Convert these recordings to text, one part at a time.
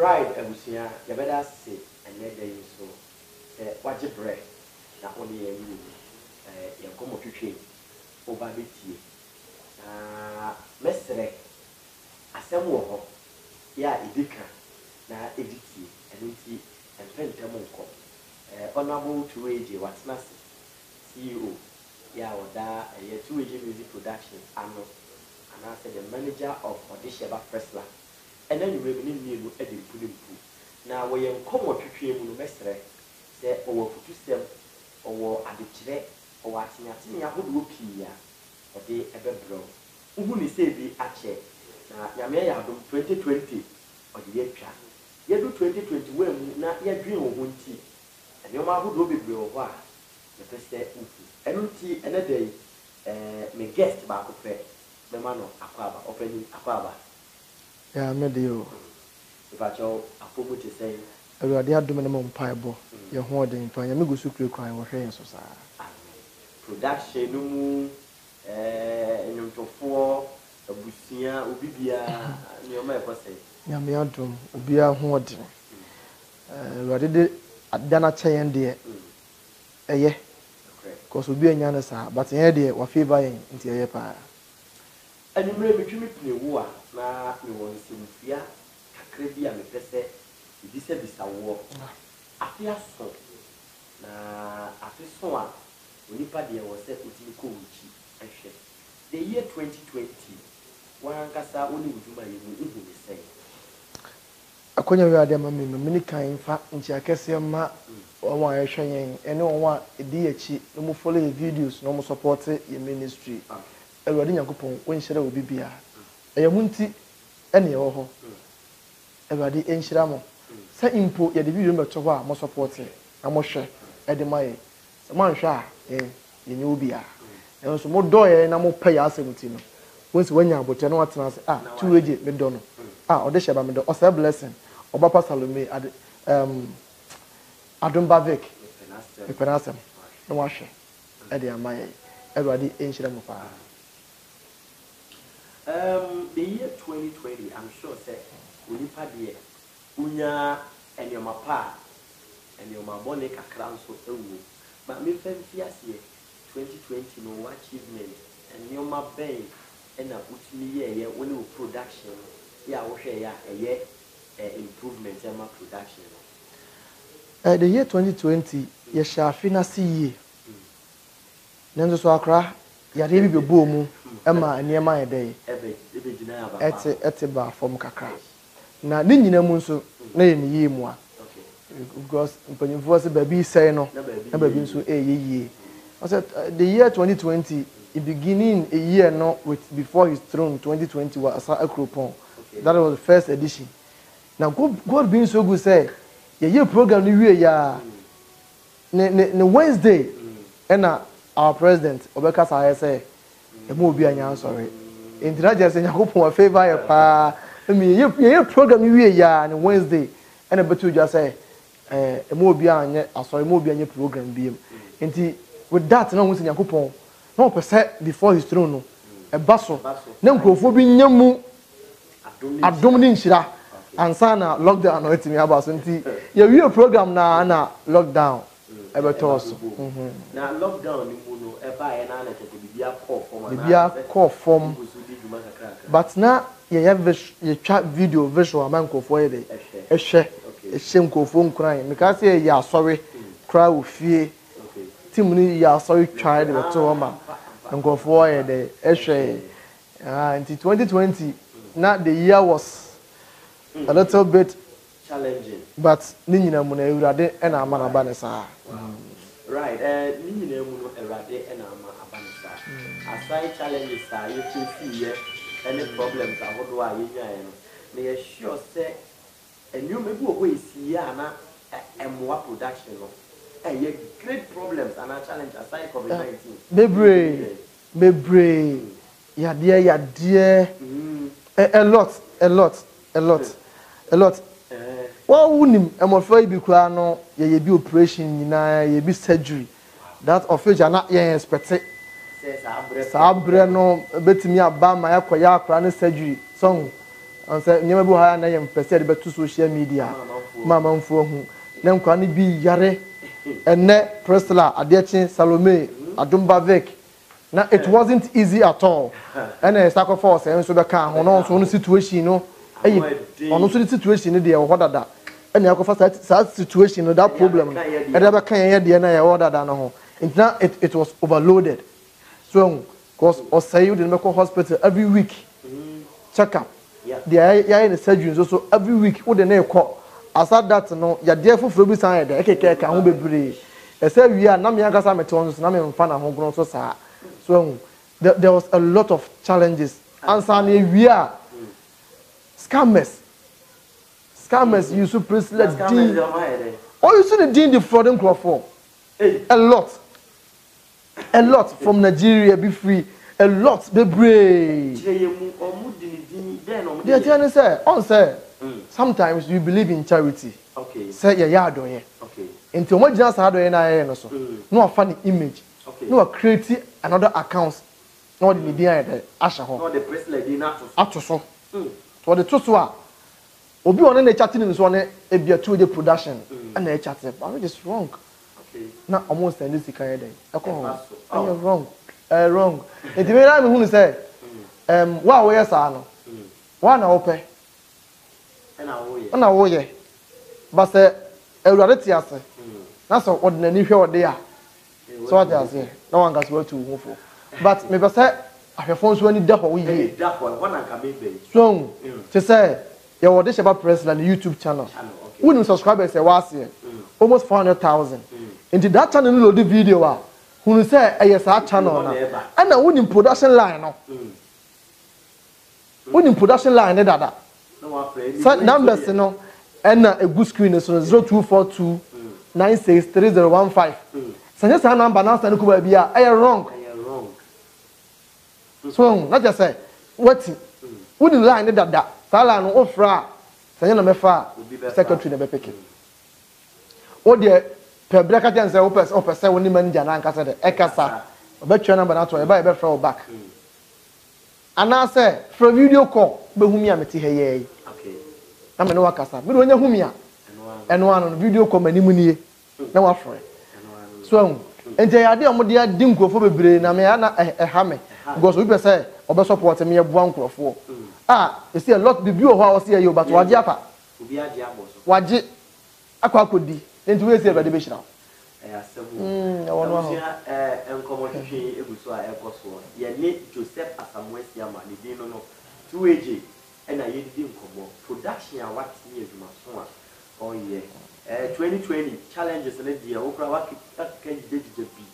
Right, Abusia, you better say, and let them so. Watch your breath. Not only you come up to train over the tea. Mestre, a samuel, ya edika, na editi, and tea, and pentamonco. Honorable to age, what's nasty? CEO, ya or da, a 2AG Music Production, and I said the manager of Odisheba Fresla. And then you will be new Eddie Pudding. Now, we come up to train with Mestre, say, or to sell, or at the chair, or watching at me, I would look here, or they ever blow. Who say be at chair? Now, Yamea 2020, or the year track. You do 2021, not yet dream of one tea. And your mother would be blow over. The first day, and tea another day, may guest back of fair, the man of Aquaba, opening Aquaba. Yeah, medio. If I show a fool to say, I will have minimum piebo. Your hoarding, to Yamigo Sucre crying or saying so. Production, no moon, and to 4, a busia, ubibia, near my person. Yamiadum, ubia hoarding. Radid at Dana Chayan dear. Eh, because we be in Yanasa, but in idea, what favor into your pa. And you may be to war, now you want to see fear, a crazy and a person. This is a war. I feel so. Now, I feel so. When you party was set with you, Kuchi, and share. The year 2020, one cassa only would do my even say. A corner where there may be many kind fact in Chiacasiama or one showing, and no one a DH, no more follow videos, no more support your ministry. A wedding coupon when shadow will be beer. A yamunti any oho. A body in Shiramo. Say import your division but to more supporting. I must share at the my man shah, in Ubia. And also more doy and I more pay us in once when you're but you know what I 2 AG McDonald. Or the Shabam or say blessing or Papa Salome at Adam Bavik. The Penasam. No wash at the Amaya. Everybody in Shiramo. The year 2020, I'm sure, say, Unipa dear, Unya and your mapa and your Mabonica crown so old. But me fem fierce year 2020, no achievement and your ma bay and a put me here when you production, yeah, okay, a year improvement in my production. The year 2020, ye shall finish ye. Nenzo Swakra. Ya rebi be bomu ema niema ede ete ba form kakra na ne nyina mu nso na ye ne yie mu a because mpanyimfo se baby say no na baby nso yeye I said the year 2020 the beginning a year no with before his throne 2020 was Akropon. That was the first edition. Now God being so good say ye program ni wie ya ne Wednesday and our president Obeka say emo obi anya sorry intina just yakopon favor ya pa me ye program we ya on Wednesday and betu just say emo obi anya sorry emo obi anya program bi enti with that na won yakopon no person before his throne no e baso na nkrofo bi nyamu adom ni nshira ansa na lockdown no etimi abaso enti ye we program na lockdown Now lockdown call form. But now you chat video visual man go for it. A shame go phone crying. Because you sorry, cry with fear. Timony, you are sorry, tried with Toma and go for it. Until 2020, now the year was a little bit challenging. But Nina Mune and Amana Banessa. Right, Nina Muno Erade and Abanisa. Aside challenges, you can see any problems. I would do I may assure say, and you may go away, see Anna and more production. And you great problems and a challenge aside COVID-19. Bebre, yeah, dear, a lot. Well, unim, I'm afraid because no, ye be operation, ye be surgery. That of which are not yet expected. Sabre no, bet me about my aqua surgery. Song, and say nyama bi ha na yem pese de betu social media mama mfo hu na nkwa ne bi yare enne Priscilla Adechi Salome Adumba Vic na it wasn't easy at all and a sacrifice enso be kan ho no so no situation no ono so the situation no de e ho dada and yakofa that situation no that problem e da be kan ye de na ye ho dada no ho it was overloaded so because osay you dey make hospital every week check up there in the surgery so every week wo de na e call aside that no ya dey foforo bi san dey ekeke ka ho bebre e say wi a na me akasa mete won so na me mfa na ho gron so saa so there was a lot of challenges answer na wi a scammers use to Priscilla Dean you see the Dean the frauding Crawford a lot from Nigeria be free a lot be brave they tell say on say sometimes you believe in charity okay say ya do here okay until mo just do here na no so no funny image okay no create another account no the media there asha ho no the Priscilla Dean ato so so the to so a obi one na chatting in so na e bia to the production and na chat but it's wrong okay na almost send this kind dey e ko wrong wrong it me na me hu say wa wo yes ano wa na ope na wo ye but say ewurade ti ase na so ordinary hwe ode a so what you say no one gas what to move for but me be say ahwefo so ani da ho wo ye da ho one can be be so to say you wode sheba Priscilla on YouTube channel when subscribers say was here almost 400,000 into that channel no load video a who say yes that channel na and na win production line no win production line dada so numbers no and a good screen so 0242 963015 sanya sa number na stand ko ba bia I wrong so not just say what win line dada sala no ofra sanya na mefa secretary na be pick o de pebra ka ten say o person woni manager na anka say de ekasa obetwa number na to e ba e be fra o back ana say from video call be humi ameti heye okay na me no wakasa me do nya humi a eno ano video call mani munie na wa fra so ente ya de omde ya di nkrofo bebre na me na ha me because we be say obe support me ebua nkrofo you see a lot the view of how see you but waje apa obi age aboso waje akodi enti we see everybody be shira asemu wono ho enkomo hwehwe eguso a ekoso ye ne Joseph Asamoah ama ne din no 2AJ na ye di nkomo production a what ye adwuma so a oh yeah 2020 challenges na dia okra wa kan jide bi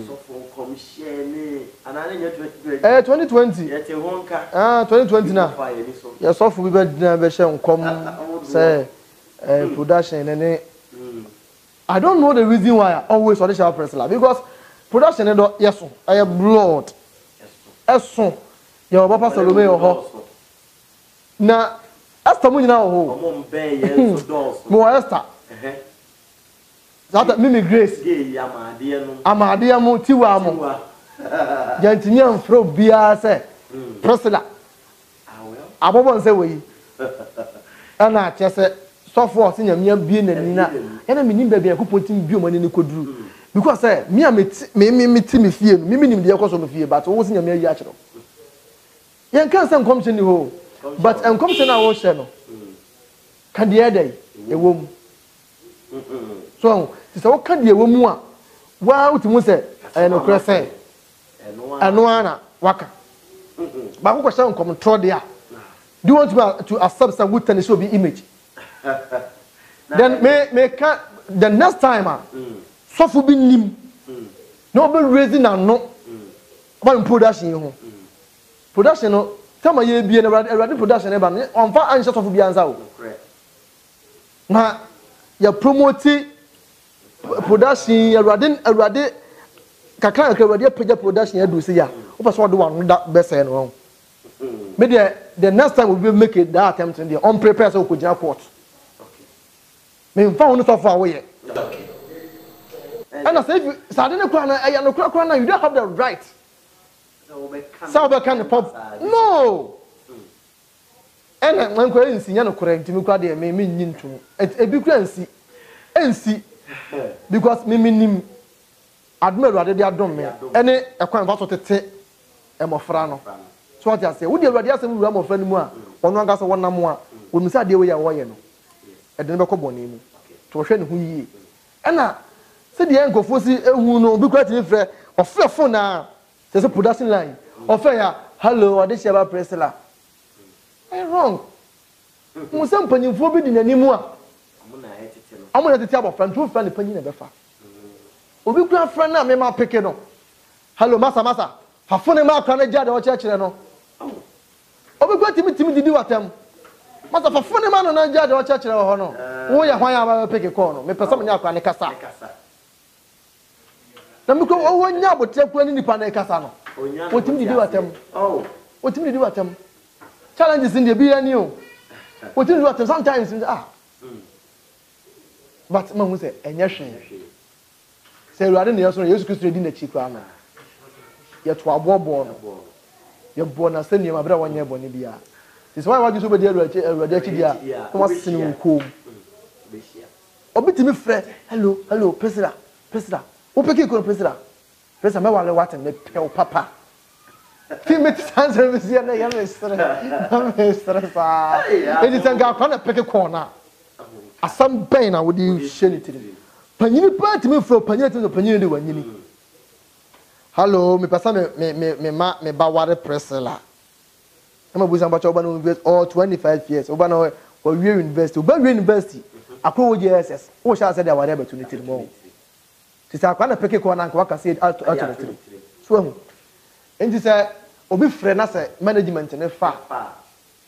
so for commission anana nya 2020 ye te honka 2020 na ya so for be na be she nkom say production and I don't know the reason why I always audition Priscilla because production and yes I have blood yes your papa Salome ho na Esther mu nyina ho mo mbe ye so dos mo Esther that Mimi Grace amade mo tiwa mo jantinye mfro bia say Priscilla abobon say we ana chese sofo se nyamia bie nani na yana menim ba bia kopotim bio mani ne koduru because say me me fie no me nim de yakoso no fie but wo se nyamia yi a kiro yen kan se nkom ni ho but nkom se na wo hye no kan de edai ewom so se wo kan de ewom a wa utimu se no kra se eno ana waka ba ko kwasha nkom tro de a do you want to accept some good tennis will be image then me can the next time so for be nim no be raising and no about production ho production no tell ye bie na ready production e ba on fa answer so for be answer o na ya promote production ya ready kakra ready production ya do say ya o fa so do one that best no maybe the next time we will make it that attempt in the unprepared so we could court. Me found no so away. Okay. And I said, you don't have the right. So we can pop. No. ena nko ensi nya no correct mi kwa de me nyi ntum ebi kura ensi because me nim admiral ade de adom me ene ekwan fa so tete emofra no so what you say wo de awurade asem wura emofra ni mu a ono anga so wonam a wonu sa de we ya wo ye no ede ne bekọ boni mu to hwe ne hu yie ena se de enkofo si ehu no bi kura timi frɛ ofrɛ phone na se production line ofrɛ ya hello Adesiaba Priscilla wrong musa mpanyimfo bi di nanimu a amuna tete abofra ntu fra ne panyi na befa obi kura fra na me ma peke no hello masa fa phone ma akra na jade o chekere no obi kura timi didi watam masa fa phone ma no na jade o chekere ho no wo ya hwan ya ba peke ko no me pesa me nya akra ne kasa na me ko wo nya abotre kura ni nipa na kasa no o timi didi watam o timi didi watam challenges in the BNU o timi didi watam sometimes but man who say enya hwe say ruade ne yeso Yesu Kristo di na chi kra na ye to abobo no ye bo na se niam abra wonye bo ne bia is why waju so be di ruade achi dia ko wasini nkom obitimi frɛ hello Priscilla wo peki ko Priscilla me wale watem me pe papa ti me tsanse me sia na ya me stress sa edi tanga kwa na peki ko na asam ben na wodi hye ni tiri panyini party me fro panyini de wanyini hello me pesa me ba ware Priscilla am busa ba choba no university or 25 years oba na we university oba university akro wo JSS wo sha say there were opportunity mo tisa kwa na peke ko na nka waka say out so hu enti say obi frɛ na say management ne fa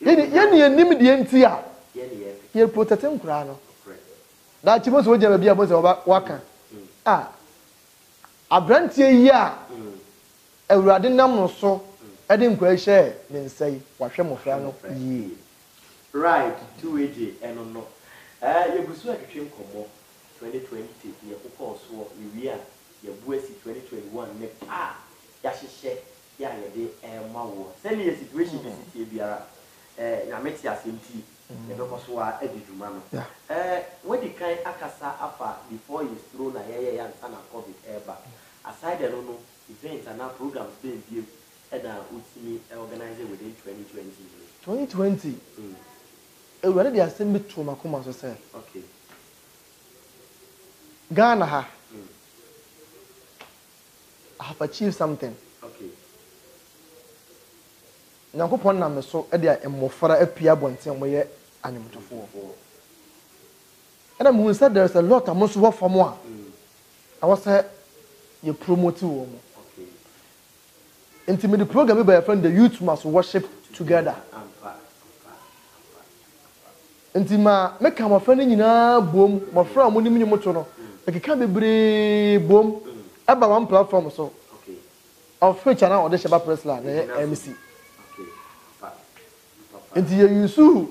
yeni enim de enti a ye protecting kura no da chi mo so je ba bia mo se waka abrantie yi a awurade nam no so ede nkwa hye ne nsai wahwe mofra no yi right 2AJ eno no ye busu atwetwe nkomo 2020 ye kokọ so ye a ye buasi 2021 ne ya hyehye ya ye de ma wo se ne situation bi sitie biara na meti asenti ye be ko so a adiduma no wedi kan akasa afa before you throw na ye ya nsa na covid eba aside the no events and programs being built and we organize within 2020 ewurade de asem bi to makoma so say okay Ghana ha I have achieved something okay Nyankopon na me so e de emofara apia bonten mo ye anyomtofo and I'm said there's a lot am so for mo I was say you promote wo mo okay intimate program by your friend the youth must worship together intima make am friend nyina bom mo fra mo nim nyum to no ekeka bebre bom aba one platform so okay of which na Adesiaba Priscilla na MC okay inti you use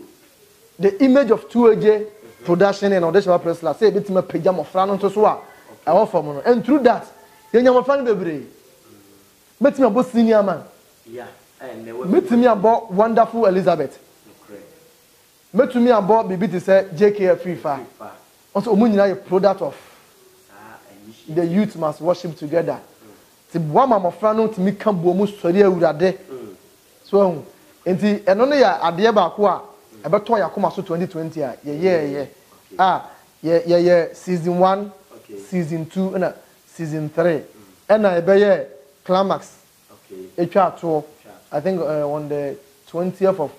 the image of 2AJ production and Adesiaba Priscilla say bitima pagya mo fra no to so a I want from no and through that you nyam fra no bebre metimi abo senior man yeah and metimi abo wonderful Elizabeth metumi abo bibi to say JKF FIFA also omunyina a product of the youth must worship together ti boama mofra no timi ka bomu sori awurade so enti eno no ya ade ba ko a ebeto yakoma so 2020 a ye season 1 season 2 and season 3 and ebeye climax etwa to I think on the 20th of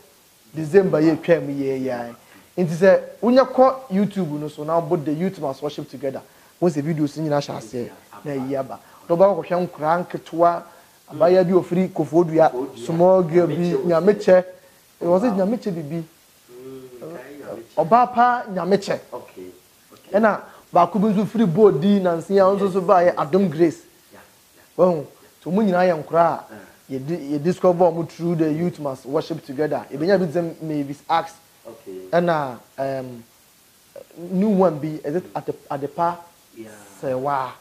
December ye twam ye enti say unya ko YouTube no so now both the youth must worship together once the videos nyina sha ase na yaba do ba ko hwe nkura nketwa abaya bi ofiri kofodua small girl bi nyameche it was it nyameche bibi obapa nyameche okay ena ba ko bi so free board di nansi ya onso so ba ye Adam Grace well to mu nyina ye nkura you discover mo through the youth must worship together ebenya bi them maybe ask okay and new one be is it at the pa say wa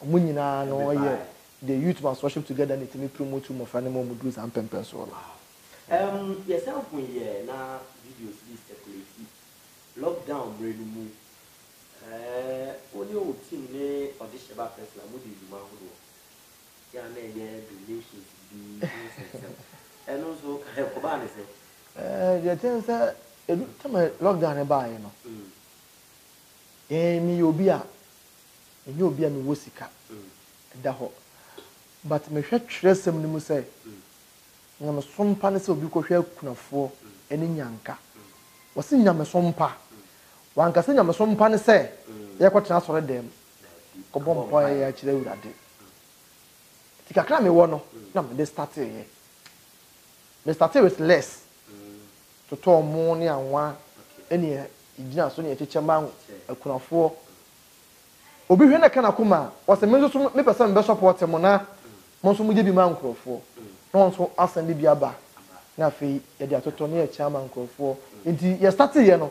mo nyina no ye the youth must worship together and it me promote mo fa ne mo do some pempen so Yes, I'm going here now. Videos this circulate. Lockdown, brand new. Only old team ne audition about person. I'm with you, man. Yeah, donations be and also help about it. The thing is that time lockdown by you know. Me obia, and you be a me wosika. Da ho. But me hwɛ twerɛsɛm no mu sɛ nyame sompa ne sɛ obi kɔhwɛ kunafo ɛne nyanka wɔse nyame sompa wanka sɛ nyame sompa ne sɛ yɛkɔtena sɔre dɛm kɔbɔ mpɔ yɛ akyerɛ awurade ti kakra me wɔ no na me de start yɛ me start with less totɔ mo ne anwa ɛne gyina so ne yɛkyekyɛ ma kunafo obi hwɛ na kana kuma wɔse me nso me pɛ sɛ me bɛ support mo na monso mu bi ma nkrofo no nso asande bi aba na afei ye de atoto ne ye cha ma nkrofo nti ye start ye no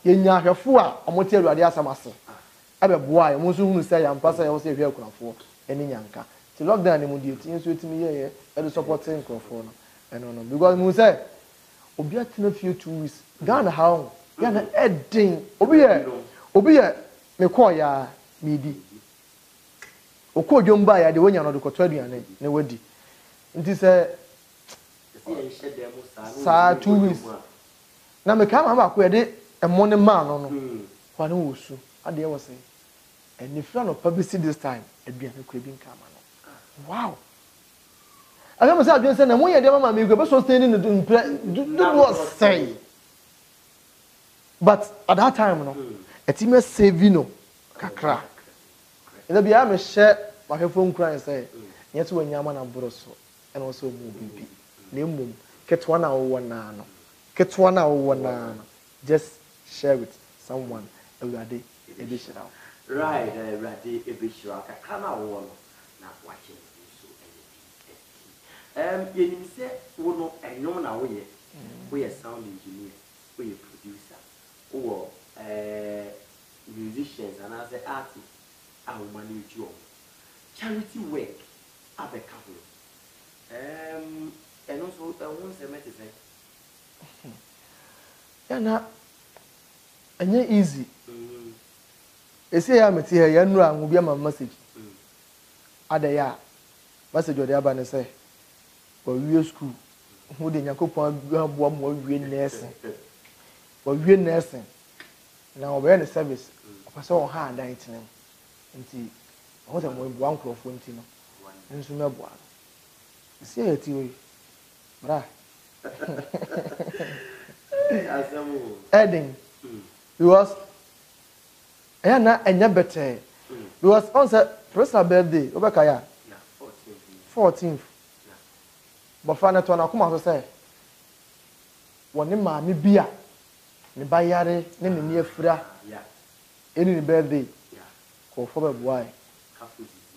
ye nya ahwefo a omote awurade asamase abeboa ye monso hunu say ya mpasa ye wo say hwe akunafo eni nyanka ti lockdown ne mu di eti nso etimi ye e do support nkrofo no eno no because mu say obi atena few 2 weeks Ghana how Ghana edin obi ye me call ya midi okọ dwomba ya de wonya no de kọtọ aduane ne wadi nti se saa 2 weeks na me ka ma ba ko de emo ne ma no no kwa ne wosu ade e wose eni fra no publicity this time aduane ko bi nka ma no wow aga mo say aduane se na mo ye de mama me go be so stay ni do say but at that time no etime save no kakra ina bia me hye ma hwefo nkran say nyete wanyama na boroso ena wo so mu bibi na emum ketwa na wo na no ketwa na wo na no just share with someone awurade ebe shira right awurade ebe shira kakra na wo no na wache so yenim se wo no enwom na wo ye sound engineer wo ye producer wo musicians and as an artist I will manage you. Charity work at the couple. And also I want to say yeah na anya easy. Ese ya meti here ya nura anwu bia ma message. Ada ya message ode aba ne say wa wie school hu de yakopon aboa mo wie nursing. Wa wie nursing. Na obe ne service. Opase on ha dan tinem. Nti o se mo bua nkrofo nti no nso me bua isi e ti we bra asamu Eden because na enya better because on say personal birthday obeka ya 14th but fa na to na kuma so say woni ma me bia ne bayare ne ne afura any birthday for the boy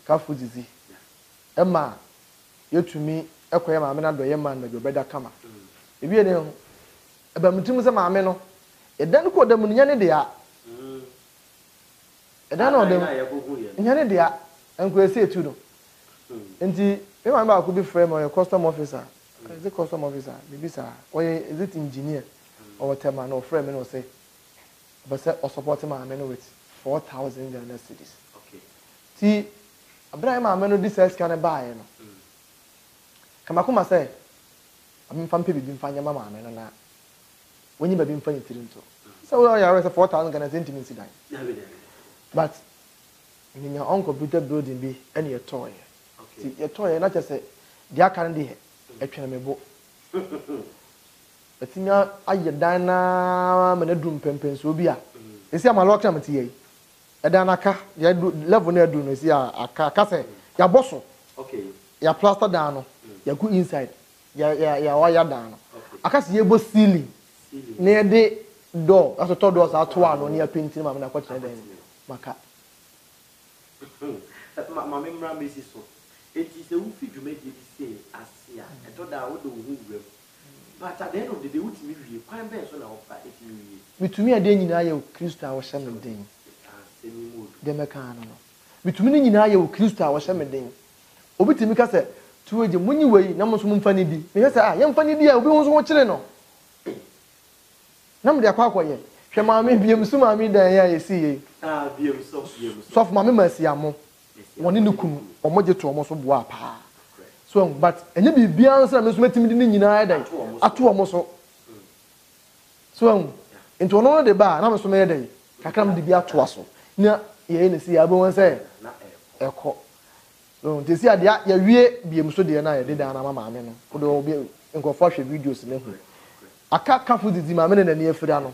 kafu zizi ema yetumi ekoye maame na doye man na jobeda kama ebi ne ho eba mutum se maame no edan ko dam nya ne de a edan no dem nya ne de a enko ese etu no enti me maame ba ko bi frame o custom officer is it custom officer bibi sa o is it engineer or whatever no frame no say but say o support maame no with 4,000 Ghana cedis. Okay. See, Abraham ameno this is kind of buy no. Kama kuma say, I'm from people been finding mama ameno na. When you be been finding tirinto. So we are 4,000 Ghana cedis in Sudan. But in your own computer building be any toy. Okay. See, your toy not just say they are currently a trainable. But in your ayadana menedum pempens will be a. You see, I'm a lock time to Edanaka, ya level na do no see aka say ya boso. Okay. Ya plaster down, ya go inside. Ya wire down. Aka see ebo ceiling. Near the door, as to doors are to one near painting ma na kwache den. Maka. Ma memra mesi so. Eti se wo fi dwuma di say asia. E to da wo do wo wura. But at the end of the day, what me wie kwan ben so na wo fa eti wie. Bitumi ade nyina ye Kristo a wo hye me den. De meka no no. Bitumi nyina ye Kristo a wo hye me den. Obitimi ka se two age munyi wei na mo so mfa ni di me say ah ye mfa ni di a obi ho so wo kire no na me de akwa ye hwe maame biem so maame dan ya yesi ye biem so for maame masiamo woni ne kunu omoje to omo so boa pa so but enye bibia nso na me so metimi di ni nyina dan ato omo so so into ono de ba na me so me dan kakram de bi ato aso na ye ne si abo won say eko so te si ade ya wie biem so de na ye de dan na maame no wo de obi nkofo hwe videos ne hu aka kafu didi maame ne na ne afira no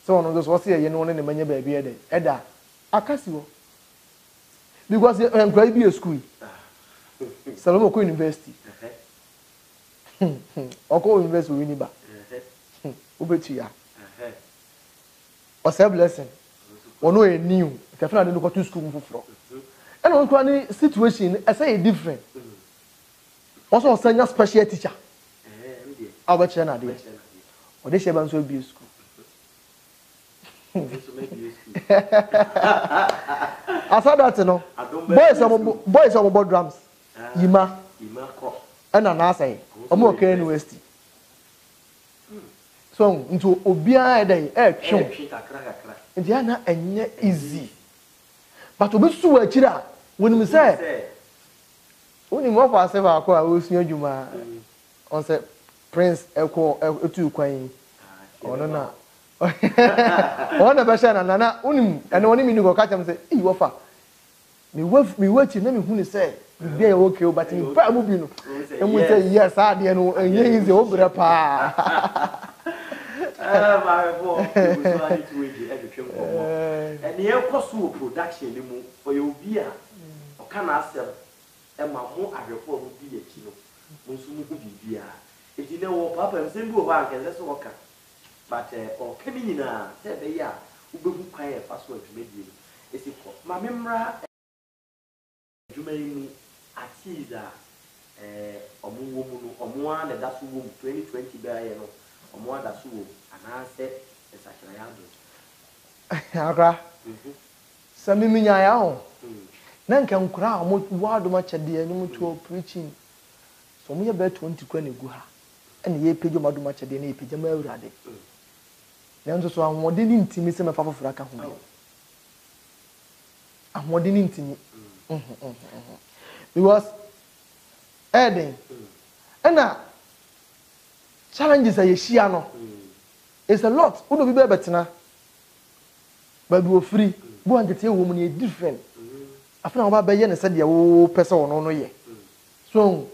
so ono so say ye ne won ne manya ba bi ede eda akasi wo because enkrai bi school Salomo ko university oko university we ni ba obetu ya o say blessing ono e new kafina de ko to school mfoforo and on kwa ni situation e say different also sanya special teacher abacha na de o de sheba nso bi school after that no boys are drums yima ko na na say omo okay university so into obia dey twon nti ana enye easy but obesu wa akira wonim say wonim wo fa say ba ko a osunya djuma on say prince etu kwan ono na ona ba sha na nana wonim ene woni mi ni go catch am say e wo fa mi wachi na mi hu ni say bibia ye okay o but mi pa mu bi no emu say yes ade no enye easy o bra pa my boy so I to wait e betwem ko and ye koso production ni mu for you bia o kana asem e ma mo ahwefo mu bi ye ki no mo so mu bibia e di ne wo papa em se bi o ba nke se wo ka but o kemi nyina se be ya ubehu kwan e fa so adwumedie no esi ko ma memra adwumayi atiza omuwo mu no omuwa na da so wo 2020 ba ye no omuwa da so wo anase esakira ya do akra sami minya ya ho na nka nkura mo wado ma chede ani mutu preaching so mo ye be 20 kwa na gu ha ene ye pejo mado ma chede na ye peja ma awurade na nso so ahode ni ntimi se mefa foforo aka ho ahode ni ntimi because Eden ena challenges are yeshia no it's a lot uno bi be betina but we free bo angete wo mu ne different afina wo ba be ye ne se de wo pese wo no ye so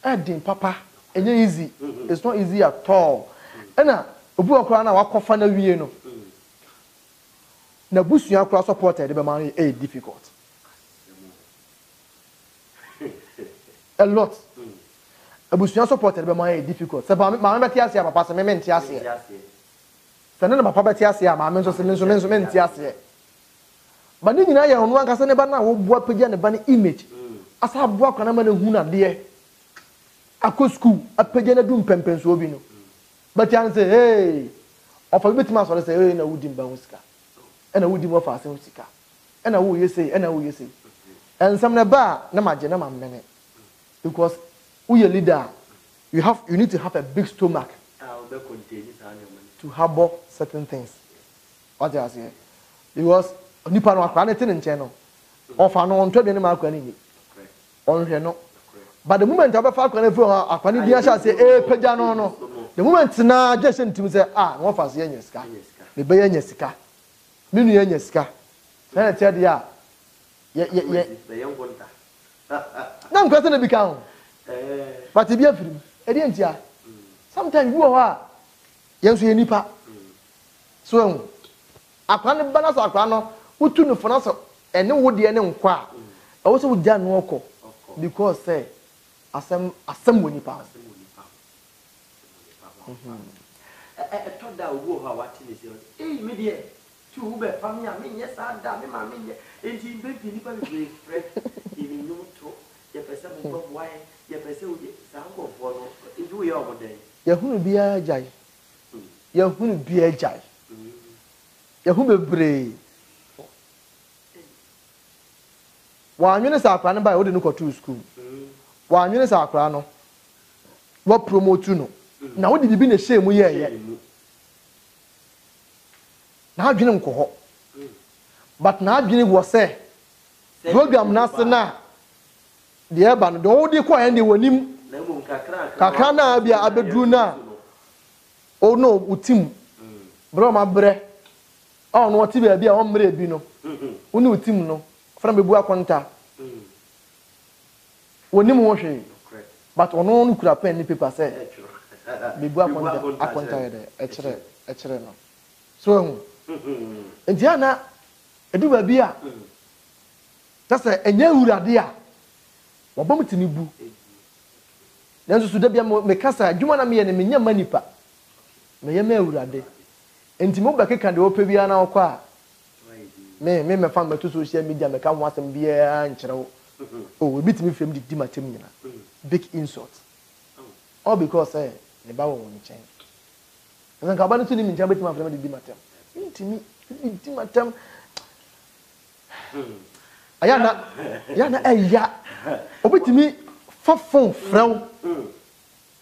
Eden papa enye easy it's not easy at all ena obu okra na wakofa na wie no na busu akra supported be man e difficult a lot abusuan supported be man difficult se ba ma be tia ase papa se me ntia ase se ne papa be tia ase ma me nso se me ntia ase ba ni nyina ye onu anka se ne ba na wo bua pagya ne ba ne image asa bua kwa na ma na hu na de akọ school apagya na dum pempenso obi no but yan say hey ofa be tima so say hey na wudi mba husika na wudi mo fa ase husika na wo yesei na wo yesei ensam na ba na maje na mammene because we a leader you need to have a big stomach to harbor certain things what you say because nipa no akwa na tin nche no ofa no onto de ne ma akwa ni onhwe no but the moment abefa akwa na fu akwa ni dia sha say pagya no the moment na just ntim say no fa say anya sika me be anya sika me nu anya sika na tie dia ye na nkwese na bika ho but e bia firim e dey ntia sometimes you ho yenso ye nipa so akwa ne bana so akwa no utu no fona so ene wo de ne nkwa e wo so wo gya no okọ because say asem wo nipa toda wo ho awati ne se me de tu ube family me nye sa da me ma me nye enti be bi nipa be frɛ ini nyuto ye pese mo bo boy ye pese wo sa ngo fo no edu ye omoden ye hunu bia jai ye hunu bia jai ye hu bebre wa anwene sa akwa ne ba wo de no ko to school wa anwene sa akra no wa promote no na wo di bibi na share mu ye na adwene nko ho but na adwene wo say program na se na de eba no do wo di ko ya de wonim na mu kakra na bia abedru na o no utim bro ma bre o no ti bia bia o mre bi no uni utim no fra mebu akonta wonim wo hwe but ono no kura pen ni paper say mebu akonta ye de e kire no so enti ana edu ba bia tase enya urade a wabam tini bu nanso so da bia me kasa adwuma na me ye ne menya manipa me ye ma urade enti mo ba keka de opa bia na okọ a me fa ma to social media me ka ho asem bia nkyerɛw oh we bitimi frame di matem nyina big insult all because ne ba wo nchen nsan ka ba no tuni mi nchen bitimi frame di matem intimi di matem ayana eya obitimi fa phone frɛw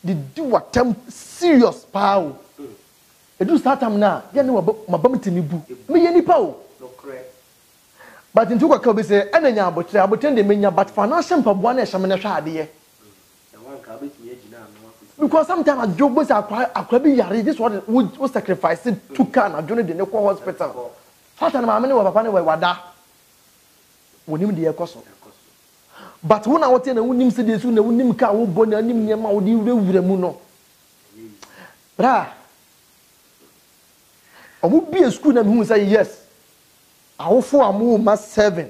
di watam serious pao edu startam na ya ne mabam timi bu me ye nipa o but ntu kwa ka be say enanya abotre de menya but financial mpaboa na ehame na hwa ade ye because sometimes a job was akwa bi yare this what we sacrifice to can adwene de ne ko hospital fata na ma ne wa papa ne wa wada wonim de yekoso but wona wote na wonim se de su na wonim ka wo bo na nim nyema wo di wura mu no bra omu bi school na me hu say yes awofo amu ma 7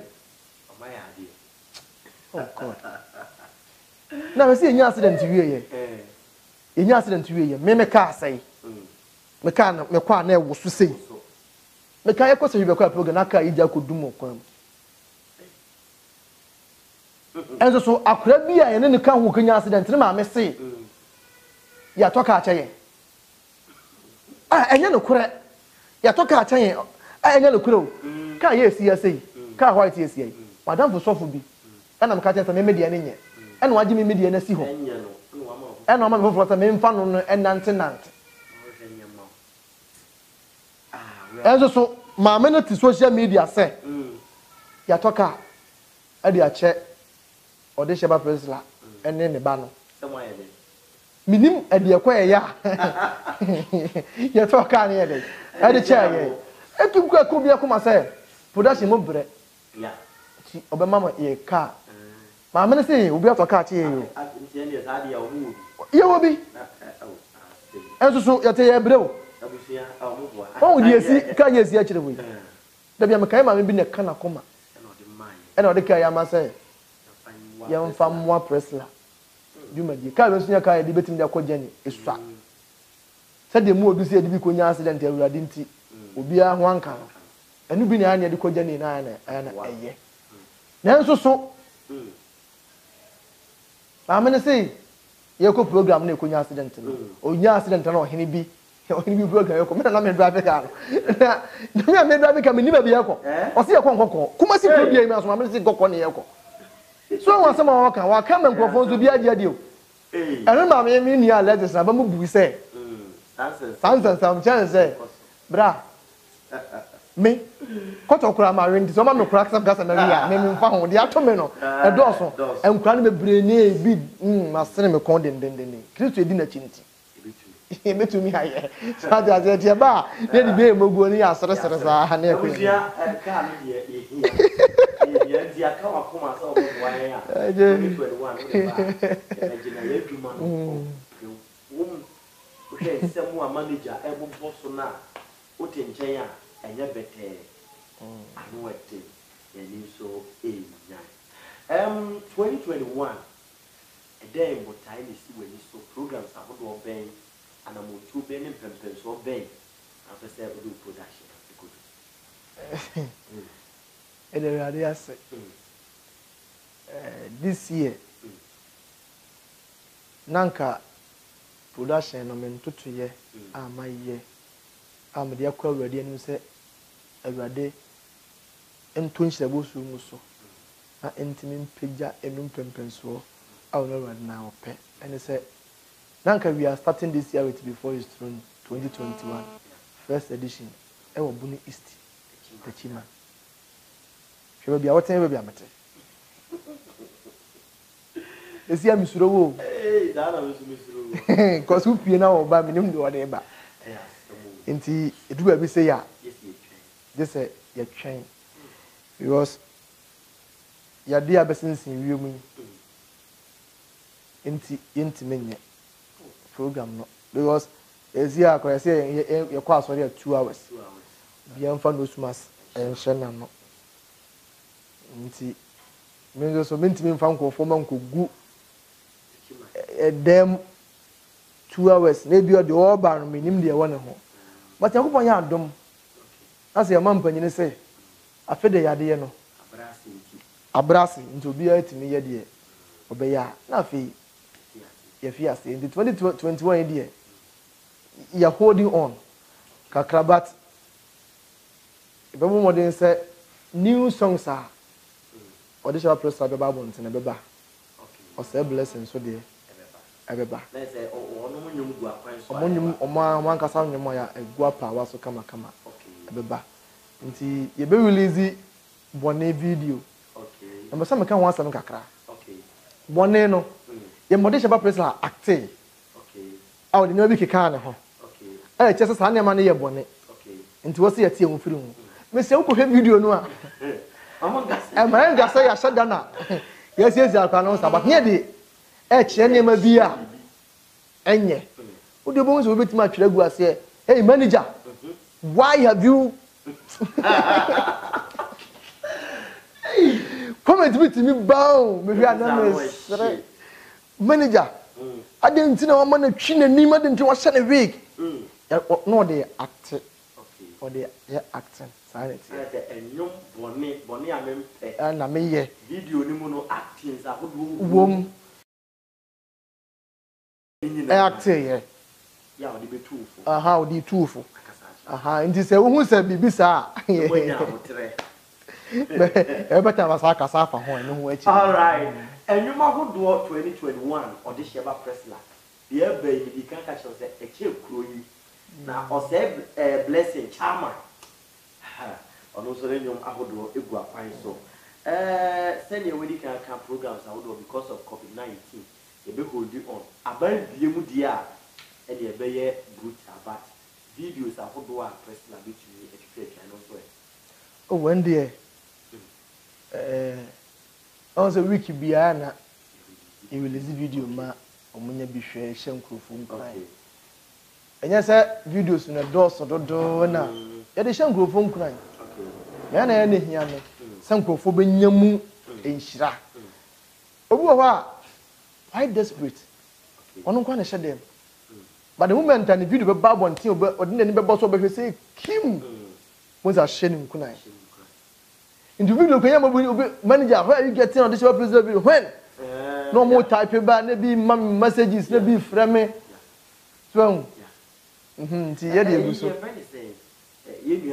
oh god na me say enya accident wie enya accident wie me ka asai me ka na me kwa na e wo so sei me ka yekoso bi be kwa program na ka ija ko dum okwan enzo so akura bi a ene ne ka ho kanya accident ne ma me say ya to ka ache enye no kure ya to ka ache enye no kure o ka yes sei ka white yes yi madam for sofo bi ana me ka tell me media ne nye ena waje me media na si ho ena ma me for me mfa no enante enzo so ma me no ti social media say ya to ka ade ache ode sheba presla ene ne ba no minim ade ekwa ya ya to ka ne ade ade che ye etum kwa ko bia kuma say production mo bre ya ti obema ye ka ma me say obi ato ka che ye yo nti ene sa de ya omu ye obi enso so ya te ye bre o abusia omu boa o di esi ka ye esi a kire bo da bia me kai ma me bi ne kana koma ene ode ka ya ma say yam fam mo presla duma di ka be sunya ka ya di betim da ko jeni esua se de mu odu se de bi ko nya accident awurade nti obi a ho anka enu bi na anya de ko jeni na na eye nanso so amene say ye ko program na ko nya accident no o nya accident na ohini bi program ye ko me na me drive car na me drive car me ni ba bi ye ko o se ye ko nkoko kuma si program me aso amene say kokko ne ye ko so wa sama wa ka me microphone so bi agi adi o enu ma me ni alert na ba mu bu say sansan chance bra me koto kura ma rendi so ma me kura kasam gasa na ria me mfa ho de ato me no e do so enkura ne bebre ne bi ma sene me kon den Kristo edi na chinti e betumi aye so aja je ba ne di be moguo ni asere sere za na e ko ya ka me ye dia ka wa kuma so bo wa ya 2021 na ye duma no okay semu a manager e bo boss na o te nchen a enye bete anu ete yani so enya 2021 a day mo time is when so programs abodo oben ana mo tu be ne pempem so oben after do production this year nanka production no men tutu ye amaye amde akwa awurade anim se awurade ento nhyirabo su mu so na entimi mpagya enum pempenso I will not now pay. And they say, Nanka, we are starting this year with Before His Throne 2021, first edition. Ewo Buni East, the Chima. She will be out and will be a matter. They see I'm Misro. Hey, that was Misro. Because who pay now by minimum do whatever. And it do every say, yeah, this is your train. Because your dear business in you, intimate program, no, because as you are, I say, your class for 2 hours. Beyond for no smas and Shannon. Means so meant me found for monk go them 2 hours, maybe the all bar minimum the one home. But I hope I had them. As your mum penny say, I fed the idea no. A brassy into beer to me, dear. Obey ya, nothing. If you are saying the 2021 year, you're holding on. Kakrabat. If everyone say new songs are, or this shall press the Bible and a beba, or say blessings so dear. Ebeba. Let's say, oh, no one go up. One Cassan Yamoya, a guapa was to come. Ebeba. Until you be releasing one video. Okay. And some can want some cacra. Okay. One no. Your mother press acting. Okay. I would never be can. Okay. I just a honey money bonnet. Okay. Into what's your team film. Miss Yoko video no. I'm going to say I shut down. Yes, I can also, but near the edge any may be a. And ye. Would the bones will be too much regular say, hey, manager, why have you come and me bow? Maybe I know manager. I didn't know I'm going to chin and Nima didn't watch a week. No, they act or they acting. Silence. Bonnie, I mean, and I may video no acting. I would acting. Yeah, the two. How the two for. And this who said, Bibisa. Every time I saw Casafa, all right. And you might go do 2021 or this year Pressla. The air baby, you can't catch us a chill crew. Now, or say blessing, charmer. Also, then you have to do a fine so. Send your wedding camp programs out because of COVID-19. You be holding on. About the Mudia and the Bayer Brute about videos are who do a press la bit to me and also. Oh, one day. Also, wiki Biana, you will see video ma or when you be share Shanko from crying. And yes, videos in a door so don't now. Yet the Shanko from crying. Yana any here, Sanko for being yamu in Shira. Oh, why desperate? One can shut them. But the moment and the video of Bob and Tim, or didn't any boss over say, Kim was a shame kunai. In the video, manager, where you get on this episode when? No more typing back, maybe messages, maybe from me. So, you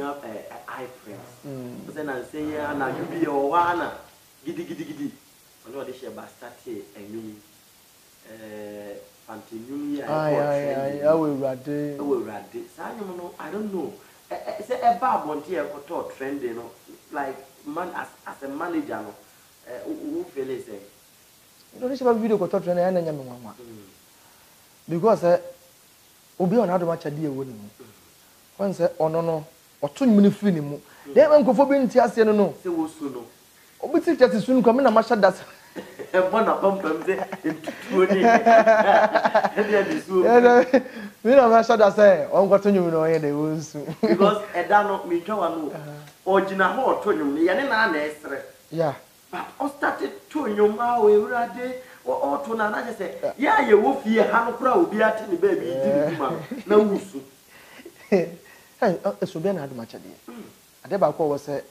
have eye press. Then I say, now you be your one. Giddy. I know this year, but start here and you I will read it. I don't know. It's a bad one here for talk trending, like man as a manager. Who feel it? You don't have a video for talk trending, and because Obi on how much a deal with him. Once, oh no, or 2 minutes free him. Then I'm going for being Tias, no. So soon. Obi just soon come in a match that. One of them we don't have to say, I'm going to know they will soon. Because a down me, original hot to you, yeah. But I started to your mouth, we were a day or to another say, yeah, you will fear how proud be at the baby. No, hey, it's so bad, much idea. I never call was a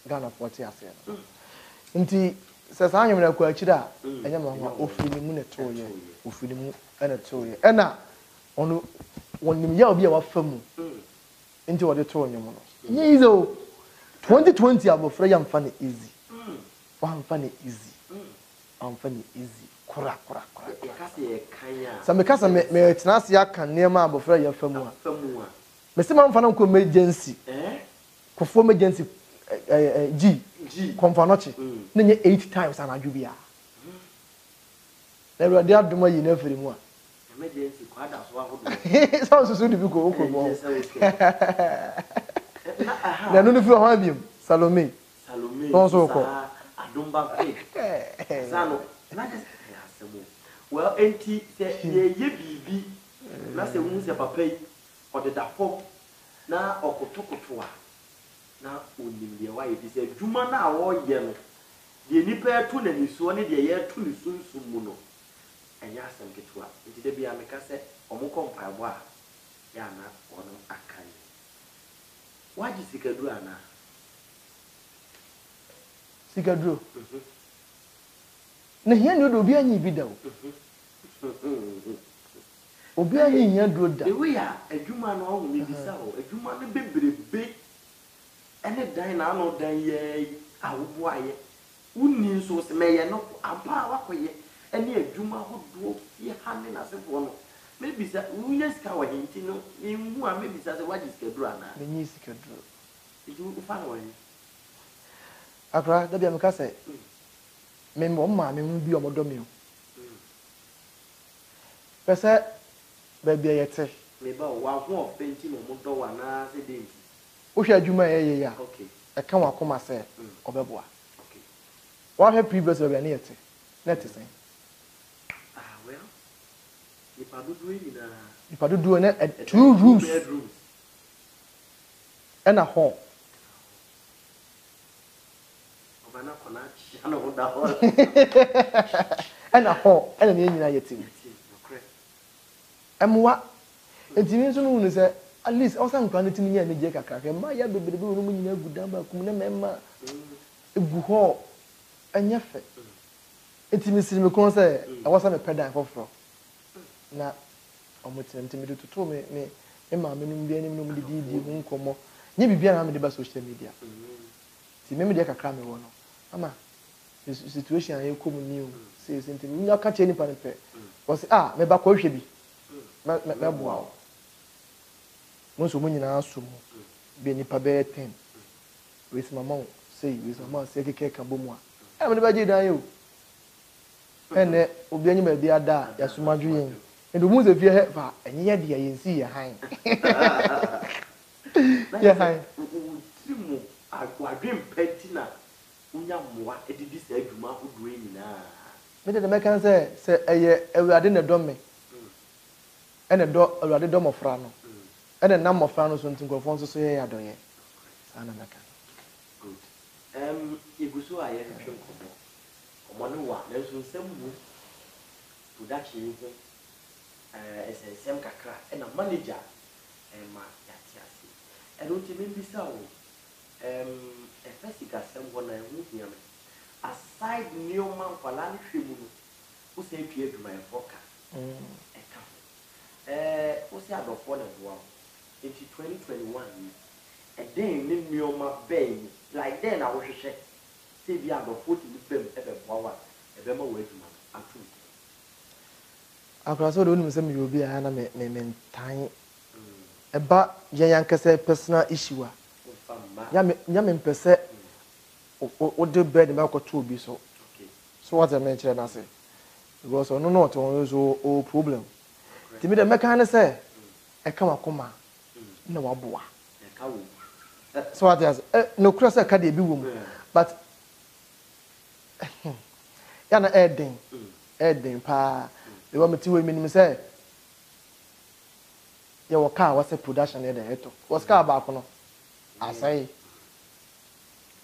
gun of 40 years. Indeed. Says I am a quachida, and I'm offering moon at 2 years, offering and a 2 years. And now, on one year be our film into the 2 years. Yes, 2020, I'm afraid I'm funny easy. I'm funny easy. I'm funny easy. kora Yakase kanya. Some casa me tenasia can near my bofra ya famua. Mr. Manfano could emergency. For emergency G. Confanochi. Then 8 times an ajubia. Never dared do my in every one. Emergency quite as well. Sounds soon to be go. Then only for him, Salome. Also, Adumba pig. Sano. Well, enti ye bibi na se hu se papa yi odeda fom na okotokotoa na onim ye wa ye bi se dwuma na wo ye no de nipa eto na nisuo ne de ye eto ne sunsun mu no enya asem ketua enti de bia meka se omukọ mpaebo a ya na wono akan waji sikaduru ana sikaduru na hia no do obi anyi bi da o obi anyi hia do da we ya adwuma no ho me bisa o adwuma no bebrebe ene dan na no dan ye awobo aye unni so se meye no ampa wakoye ene adwuma ho do ye hane na sefo no me bisa unya sika wa hinti no enhu a me bisa se waji sika duru ana me nyi sika duru eju fa no wa akra da bia me ka se me mo ma me hu bi omodo me o pese ba bia yete me ba wa ho ofenti no modo wa na se denti wo hwa adwuma ye ya okay e kan wa koma se obeboa okay wa hwa previous ba na yete net sen well ipa dudu na 2 rooms and a hall and a hall and an engine yet. Emwa ntimi nso no say at least also nkwan ntimi nya meje kakra ma ya bebrebe no mu nyina gudamba kum na mema egu hall anya fe ntimi siri me kon say awasa me pedan foforo na omotina ntimi do tutu me ma me num bia nim no mu didi hu nkomo nya bibia na me de ba social media ti me de kakra me wo no ama situation aye kom new say ntimi nya ka che ni pa ne pe was me ba ko hwe bi me boa mo so mo nyina so mo bi ni pa be 10 we se mama say we se mama say keke ka bomu a me de ba je dan yo ene obi anyi ma bi ada ya so madwu yin ndo mu ze fie he fa enye ye de yen si ye han ye han timu agwadwem pentina unya moa edidi sa adwuma hodo nyina me de me kan say eye awurade na do me ene do awurade do mofra no ene na mofra no so ntinkofo nso so ye ya do ye sana na kan good igusu aye hwem kobo omonu wa na so nsemu production ho SSM kakra ena manager ma yatiasi eno ntimi mbisa wo efesika sembo na ehu hiame aside neoma nkwala ne hwemu no wo se twa adwuma e foka eka wo se adofo na boa into 2021 then ne neoma bay like then I wo hwehwe se bi adofo ti bi bem ebe boa wa ebe ma wo adwuma atu akra so do nim se me obi a na me tan eba yankase personal issue a nya me mpese o de bed ma ko to obi so what I mention na say because no not on so o problem ti me de meka na say e ka makoma na waboa e ka wo so what as no cross ka de bi wo mu but ya na eden pa they want me to me say ya wo car was a production e dey eto was car ba ko no asai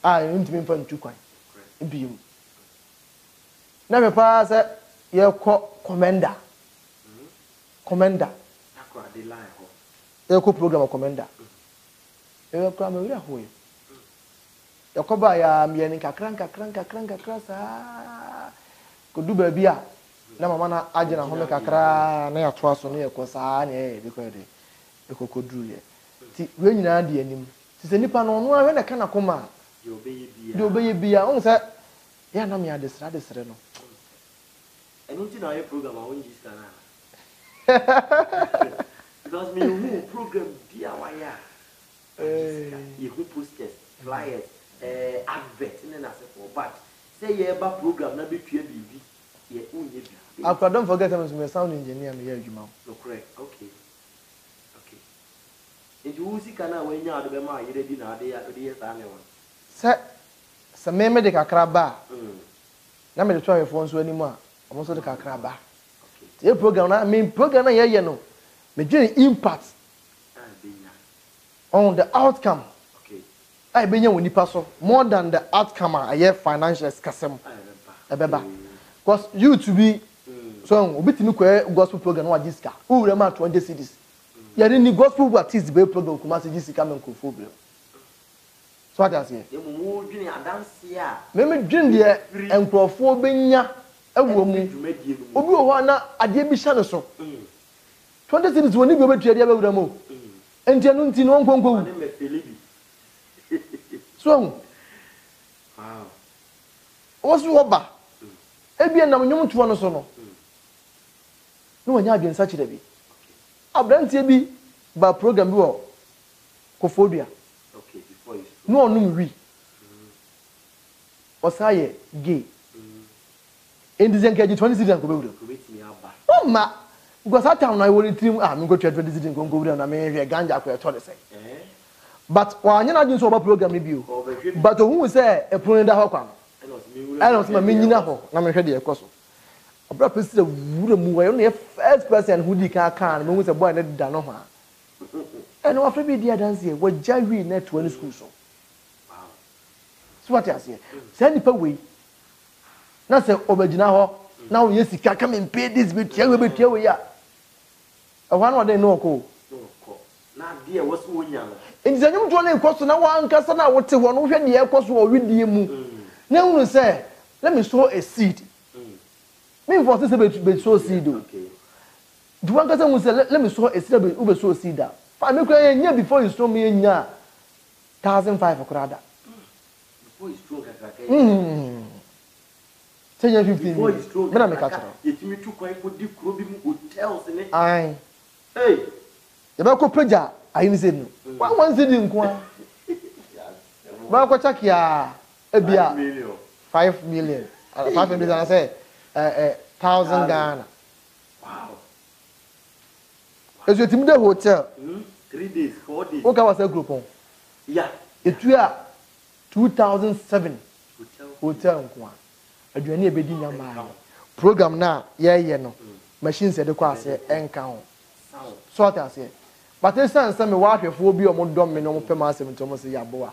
ntimi mfa ntu kwan biim na me pa say ye ko commander akwa de line ho ye ko program commander ye ko am wira ho ye ko ba ya me ni kakran sa ko du ba bia na mama na agena ho me kakra na ya to aso no ye ko sa na ye bi ko de e ko duru ye ti we nyina de anim ti se nipa no no a we na kana koma de obeye bia on say ya na me adesra no I don't know your program. I won't use Ghana. Because me who program DIY. You who posters, flyers, adverts, and then I said, but say you about program, not be clear, baby. I don't forget I'm a sound engineer. No, correct. Okay. If you see Ghana when you are the man, you didn't know they are the one. Sir, me make a crab. Na me try your phone so anymore. I'm also the crab. The program, I mean, program, you know, me doing impact on the outcome. Okay. I been when you pass more than the outcome. I have financial scasm. Because you to be so, we need to gospel program. What this guy? Who remember 20 cities? You didn't gospel what is the program? Come as this come and control. So what I say? You move in a dance here. Me dream there and crofo benya ewo mu. Obi o ho na ade bi hya ne so. 20 cities woni bi obetua dia be wura mo. Enti anu nti no nkonko. So wow. Osu oba. Ebi na nyom tuo no so no. No wanya adwen sa kire bi. Abrantie bi ba program bi wo Kofodua. Okay, before you. No onum wi. Osaye gay. Endi zenkeji 20 cities ko be wura. Oh ma. Because that time I will dream me go to 20 cities go wura na me hwe ganja ko e to de say. But wanya na adwen so oba program ni bi o. But who say e pro nda ho kwa. I don't see my nyina ho na me hwe de e koso. Obra pesi the wura mu wa no first person who di kan me hu say boy na da no ho. And what be the dance here? What Jawi net to any school so. Wow. So what you say? Send the way. Now say obejina ho. Now yes sika come and pay this bit here we be ya. I want they know ko. No ko. Na dia was wonya no. Nti anyum to na ekoso na wan kasa na wote ho no hwe de ekoso o widie mu. Na hunu say let me sow a seed. Me for say be sow seed o. Okay. Do one kasa hunu say let me sow a seed be sow seed da. I make you before you stone me nya 1,500 okrada. Before you stone kakaka. Say 15. Before you stone. Me na make catch. Yetimi tu kwan ko di kuro bi mu hotels ne. Ai. Hey. You be ko preja ayi ni say no. One cedi nko a. Ba ko check ya ebia 5 million. 5 million I say 1,000 Ghana. Wow. Is you team the hotel? 3 days, 4 days. Okay, what's a group on? Yeah. It's 2007 hotel nko a. Aduane ebedi nyama. Program na ye no. Machine said the kwa say enka ho. So what I say. But this sense me wa hwefo bi o mo dom me no mo pema asem nto mo say yaboa.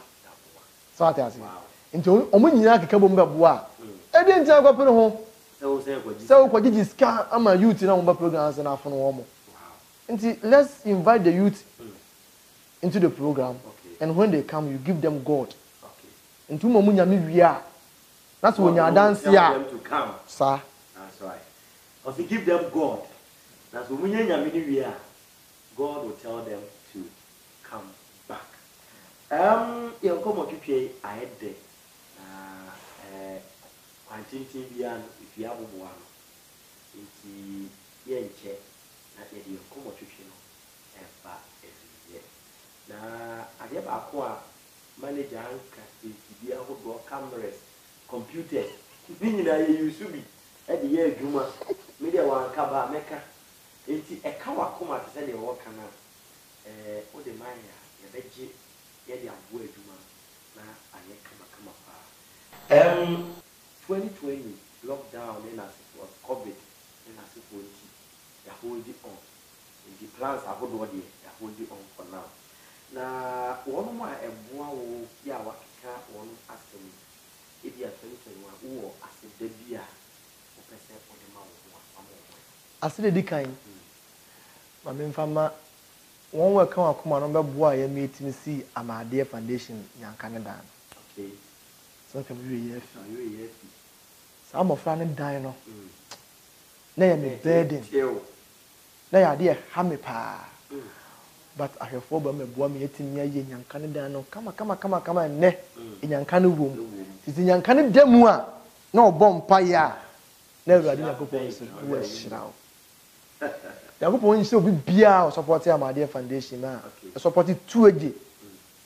So what I say. Nto o mo nyina keka bom beboa. E dey ntia kwa pene ho. So ko gigi scan ama youth na mo ba program say na afo no wo mo. Let's invite the youth into the program, and when they come, you give them God. Into momunya mi wia. That's when you dance here. Them to come. Sir. That's right. If you give them God, that's when you wia. God will tell them to come back. You come on to I had there. Quantity beyond if you have one. It's check. Na yedi komo twetwe no eba eziye na ade ba ko a manager anka bi ahodo cameras computers nyina ye use bi e de ye adwuma media wan ka ba meka enti e ka wa koma te se de wo kana o de man ya beje ye de abo adwuma na aye kama pa 2020 lockdown in as it was COVID in as it was they hold it on. In the plans are good they hold it on for now. Now, one more a boy ya wakika one asem. If you are 2021, or as a baby, or person for the mouth. As the decline. My main farmer, one will come up number boy and meet me see Amadia Foundation, young Canada. Okay. So can we hear? Some of running dino. Nay, me burden. Na ya de ha me pa but ahwefo ba me boa me yetimi aye nyanka ne dan no kama ne nyanka ne wom titi nyanka ne damu a na obom pa ya na awurade Nyankopɔn so wo ahyira wo Nyankopɔn nhyira obi bia o support Amade Foundation na support 2AJ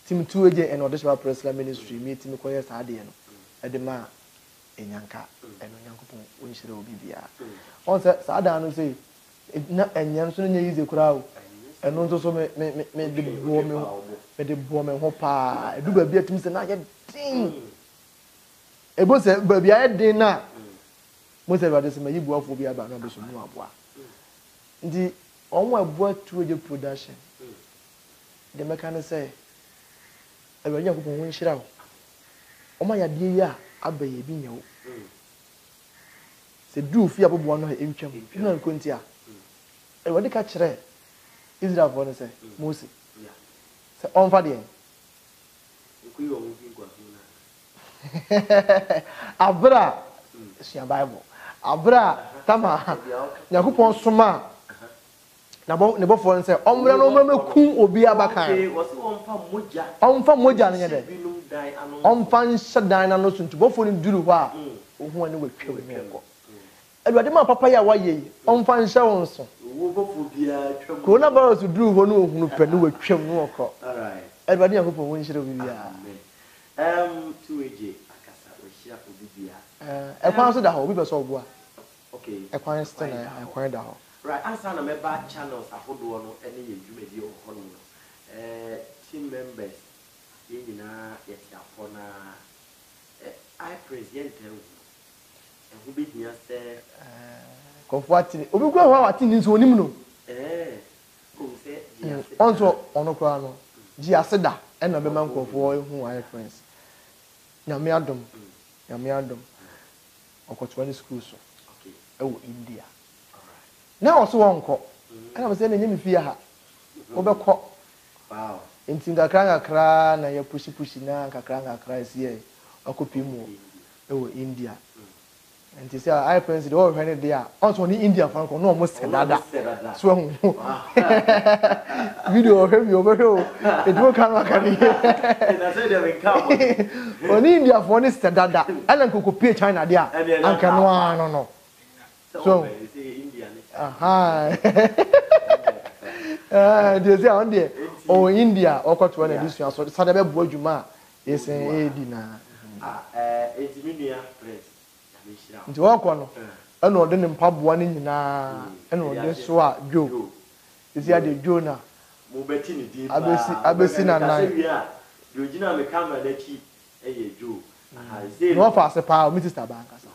team 2AJ and Odesha Presla Ministry me team ko yes ade no e de ma enyanka eno Nyankopɔn wo nhyira obi bia on say saada no say na enyan so nya yize kura o eno nso so me de bo me ho pa edu ba bia team say na ye din ebo say ba bia ye din na mo say ba de say ma yibuafo bia ba na be so mu aboa ndi onwa aboa 2AJ production the mechanic say ebe Nyankopɔn wo nhyira wo oma ya die ya abaye bi nyawo se du fi abobo no e ntwam na nkonti a e wode ka kire Israel for no say Moses se onfa de nkuyo wo bi gwa na abra sia Bible abra tama Nyankopɔn soma na bo ne bofo say omre no mameku obi abakan onfa moja no nyede onfa nhyɛdan na no so ntu bofo no duru hɔ a ohu ane watwa wo ko awurade ma papa ya waye yi onfa nhyɛ wo nso wo bofo bia twam corona virus duru hɔ no ohunu pɛ no watwa wo ko alright awurade Nyankopɔn wo nhyira wo bia 2AJ akasa wo hyira obi bia ekwan so da hɔ obi bɛ so oboa okay ekwan stand na ekwan da hɔ right answer na member channels ahodo no ene ye dwumadi o hɔ no team members ye nyina ye tiafo na I present them who be here say comforting obi gwa hɔ ati ni nso onim no o say onso ono kra no ji aseda e na be man kofo ehu I friends nyame adom okoto any school so okay e wo India na also wonko ana me say na nyemi fie ha obekọ wow enti ngakra na ya pushi na ngakra esi akopimu ewo India enti say I prince the all when they are also ni India fan ko no mo sedada so hu video o hemi obehwe e do kan wakani na say dem come oni India for ni sedada ana nkokopie China dia anka no so aha they say on there oh India okoto na edition so sada be bo adwuma yesen edi na ediminia press nti wako no ena ode ne mpaboa ne nyina ena ode so a jo isi ade jo na mo beti ni di abesi na nan de ogina me camera da chi eye jo no fa se pa o Mr. Banka sa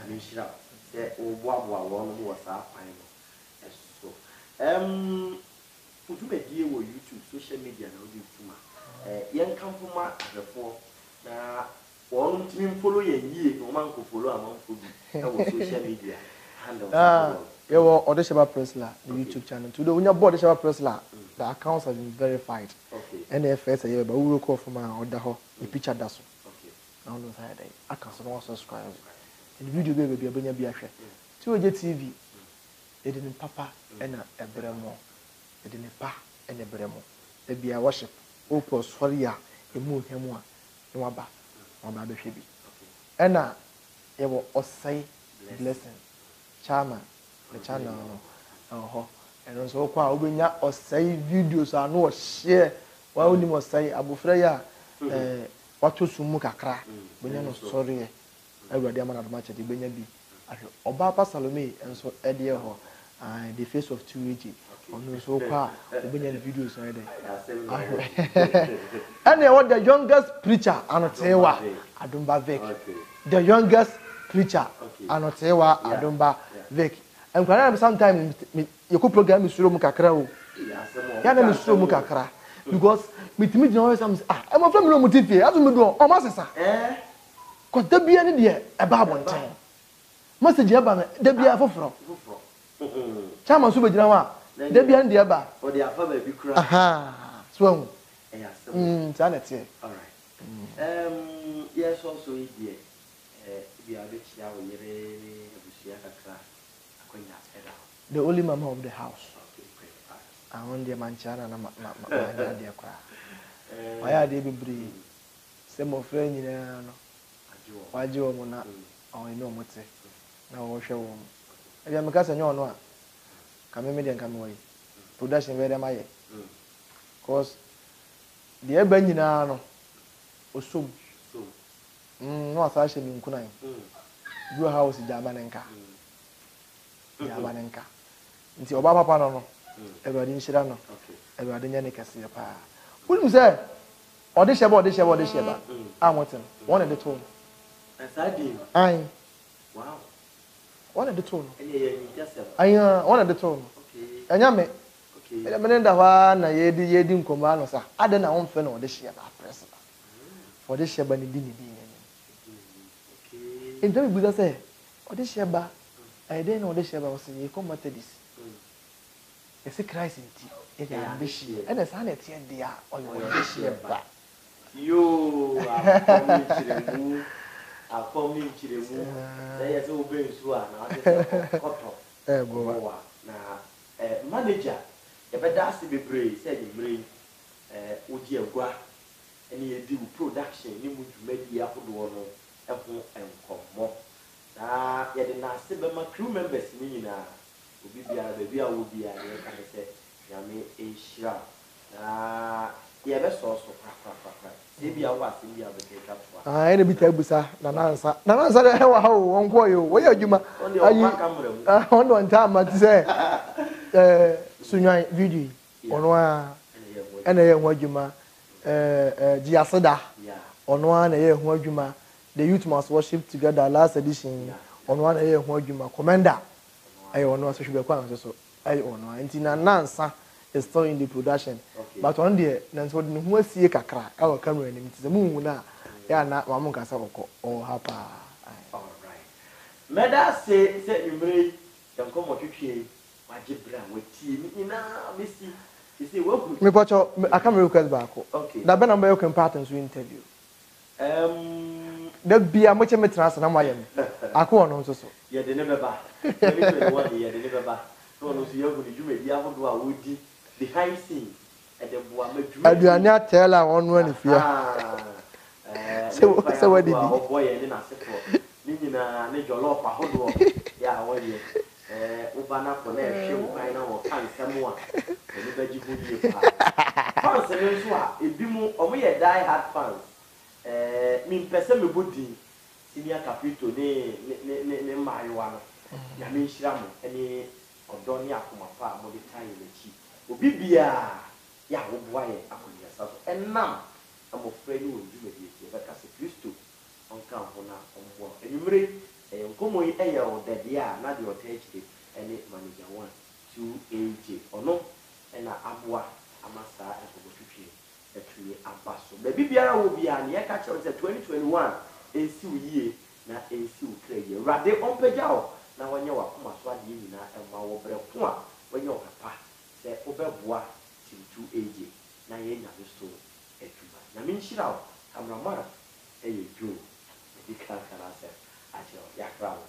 mi shira se o boaboa wo no mo sa kwan no eso udumedie wo YouTube social media na odi tuma yen kampoma adefo na won timi follow yen yie no man ko follow am follow e wo social media handle you wo Odesha Presla the YouTube channel today when you board Odesha Presla the accounts have been verified okay NFS ye ba wuro call from order ho the picture da so okay now no say that accounts no subscribe and the video be abenya bi ahwe 2AJ TV e de papa e na ebremo e de pa e na ebremo e bia worship o post for ya e mu hemu a no aba be hwe bi e na ye wo Osai blessing chairman the channel no and so kwa obenya Osai videos anu o share wa oni mo Osai abofra ya wato sumu kakra benya no sorry e awurade amana dama chede benya bi ahwe oba pa Salome enso ede ho the face of 2AJ on so kwa obenya videos na ede and what the youngest preacher anotewa Adumba Vic the youngest preacher anotewa Adumba Vic and when sometimes you could program misuro mu kakra o ya na misuro mu kakra because mitimi jina always am I'm a family mu tifie azu me do o ma sesa ko da bia ne de e ba abonten message e ba na da bia foforo chama so be jina wa da bia ne de e ba o de afa ba bi kura aha so hu so na tie all right yes also here we are rich now yere abusia kakra akonya eda the only mama of the house I want the manchana na ma dia kwa waya de bibri se mo frɛ nyina no waje wo na on no mote na wo hwe wo e bia me ka senyo no a ka me de nka me wai production we dem aye cause the eba nyina no osom no asa hye ni nkunan do house jaba nenka jaba nenka nti oba papa no everybody nshira no everybody nya ne kase pa wonu say ode sheba amoten one de to asadi ai wow one de to no eye ni kase ai one de to no okay enya me okay me nda hwa na yedi nkoma no sa ade na won fe na ode sheba press for de sheba ni di okay ento bi buza say ode sheba ai de na ode sheba o se ye come this ese Christ nti e ya ambition e na sa na tie dia o ode sheba yo akomi chiremu say so be nsu a na ade say koto go na manager e be da se bebre say the brain oji agua ene e di production ni mu dwumadi ahodo no e ho enkomo na ye de na se be ma crew members ni nyina obi bia ba bia wo bia ye ka say nyame e hira na ye be so pra bia wa se bia be ke kapwa ene bi tabusa na nansa de hewa ha wo nko yo wo ya adwuma ayi on don time ti say sunwan video ono a ene ye ho adwuma Giasada ono a na ye ho adwuma the youth must worship together last edition ono a na ye ho adwuma commander ayi ono so hwe kwa so ayi ono anti na nansa is still in the production but on there na so de ho asie kakra e wo camera ni ti mu na ya na wa mu kasa okọ o hapa all right meda say imre dem come twetwe waje bra wati ni na mesi say wo ku me pocho aka me request back okay da be na be can part in interview da bia mo che metra na mo ayem aka ono nso so ye de ne beba ye de ne beba no no so ye ku ni dwuma dia hodo a wodi behind scene e de boa madwuma aduane atela ono ani fia se wadi o boy ni na sefo ni nyina ne jollof ahodo ya wodi ubana ko na ehwe ukwan na wo kan semu a ni baji hodi pa fans ne so a ebi mu omo ye die hard fans mi mpese me bodi senior capito ne maiwa no ya me nhira mo ene odo ni akoma pa mo de tai lechi obi bia ya wo boa ye akonya sa so enam amofra ni wo dwumadi e be ka se Kristo onka ho na ombo enumre nkomo yi eye o dede a na de otechire ene manager 1 2 AJ ono ena aboa amasa ekobotwetwe etwe abaso be bibiara wo bia ne ye ka che 2021 ensi uyie na ensi ukraye rade ompejao na wonye wakoma so ade nyina emma wo bre ko a wonye okapa se obeboa tim 2 AJ na ye nya so etuma na minshira cameraman eye jo edika kana se ajo ya krawo